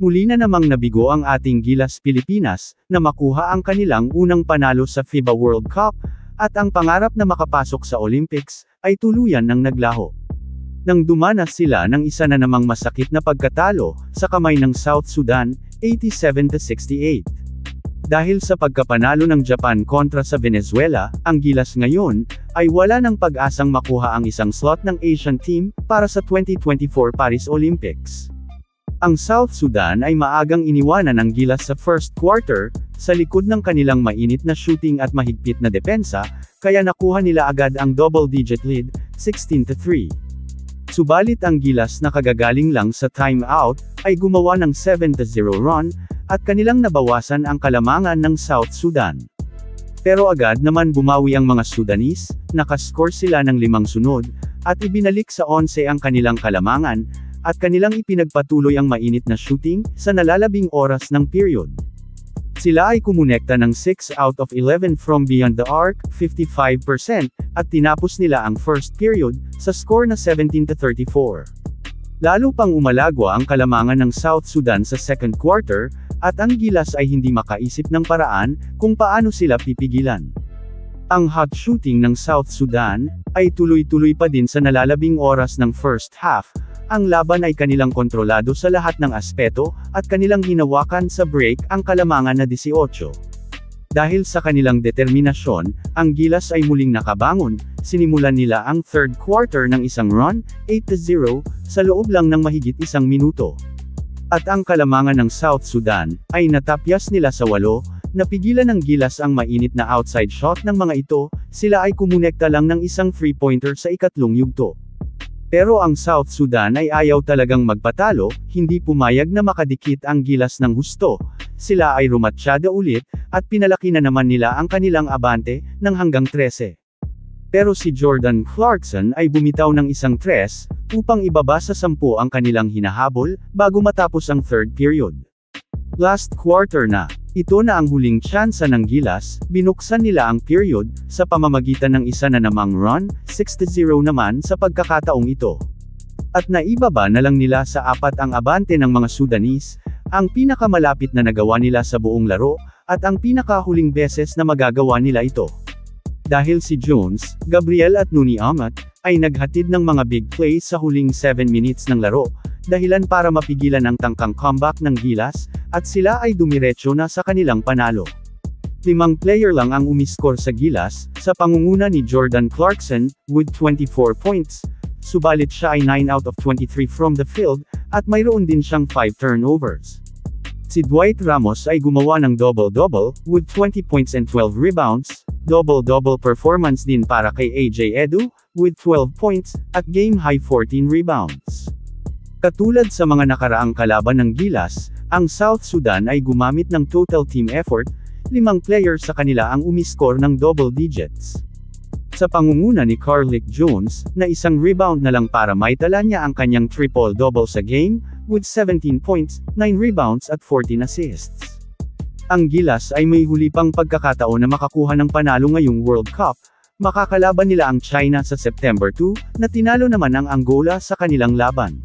Muli na namang nabigo ang ating Gilas Pilipinas, na makuha ang kanilang unang panalo sa FIBA World Cup, at ang pangarap na makapasok sa Olympics, ay tuluyan ng naglaho. Nang dumanas sila ng isa na namang masakit na pagkatalo, sa kamay ng South Sudan, 87-68. Dahil sa pagkapanalo ng Japan kontra sa Venezuela, ang Gilas ngayon, ay wala ng pag-asang makuha ang isang slot ng Asian team, para sa 2024 Paris Olympics. Ang South Sudan ay maagang iniwanan ng Gilas sa first quarter, sa likod ng kanilang mainit na shooting at mahigpit na depensa, kaya nakuha nila agad ang double-digit lead, 16-3. Subalit ang Gilas na kagagaling lang sa timeout, ay gumawa ng 7-0 run, at kanilang nabawasan ang kalamangan ng South Sudan. Pero agad naman bumawi ang mga Sudanese, nakascore sila ng 5 sunod, at ibinalik sa 11 ang kanilang kalamangan, at kanilang ipinagpatuloy ang mainit na shooting, sa nalalabing oras ng period. Sila ay kumonekta ng 6 out of 11 from beyond the arc, 55%, at tinapos nila ang first period, sa score na 17-34. Lalo pang umalagwa ang kalamangan ng South Sudan sa second quarter, at ang Gilas ay hindi makaisip ng paraan, kung paano sila pipigilan. Ang hot shooting ng South Sudan, ay tuloy-tuloy pa din sa nalalabing oras ng first half. Ang laban ay kanilang kontrolado sa lahat ng aspeto, at kanilang hinawakan sa break ang kalamangan na 18. Dahil sa kanilang determinasyon, ang Gilas ay muling nakabangon, sinimulan nila ang third quarter ng isang run, 8-0, sa loob lang ng mahigit 1 minuto. At ang kalamangan ng South Sudan, ay natapyas nila sa 8, napigilan ng Gilas ang mainit na outside shot ng mga ito, sila ay kumonekta lang ng isang 3-pointer sa ikatlong yugto. Pero ang South Sudan ay ayaw talagang magpatalo, hindi pumayag na makadikit ang Gilas ng husto. Sila ay rumatsyada ulit, at pinalaki na naman nila ang kanilang abante, ng hanggang 13. Pero si Jordan Clarkson ay bumitaw ng isang 3, upang ibaba sa 10 ang kanilang hinahabol, bago matapos ang third period. Last quarter na. Ito na ang huling tsansa ng Gilas, binuksan nila ang period, sa pamamagitan ng isa na namang run, 6-0 naman sa pagkakataong ito. At naibaba na lang nila sa 4 ang abante ng mga Sudanese, ang pinakamalapit na nagawa nila sa buong laro, at ang pinakahuling beses na magagawa nila ito. Dahil si Jones, Gabriel at Nuni Amat, ay naghatid ng mga big plays sa huling 7 minutes ng laro, dahilan para mapigilan ang tangkang comeback ng Gilas, at sila ay dumiretso na sa kanilang panalo. 5 player lang ang umiskor sa Gilas, sa pangunguna ni Jordan Clarkson, with 24 points, subalit siya ay 9 out of 23 from the field, at mayroon din siyang 5 turnovers. Si Dwight Ramos ay gumawa ng double-double, with 20 points and 12 rebounds, double-double performance din para kay AJ Edu, with 12 points, at game-high 14 rebounds. Katulad sa mga nakaraang kalaban ng Gilas, ang South Sudan ay gumamit ng total team effort, 5 players sa kanila ang umiskor ng double digits. Sa pangunguna ni Carlick Jones, na isang rebound na lang para maitala niya ang kanyang triple-double sa game, with 17 points, 9 rebounds at 14 assists. Ang Gilas ay may huli pang pagkakataon na makakuha ng panalo ngayong World Cup, makakalaban nila ang China sa September 2, na tinalo naman ang Angola sa kanilang laban.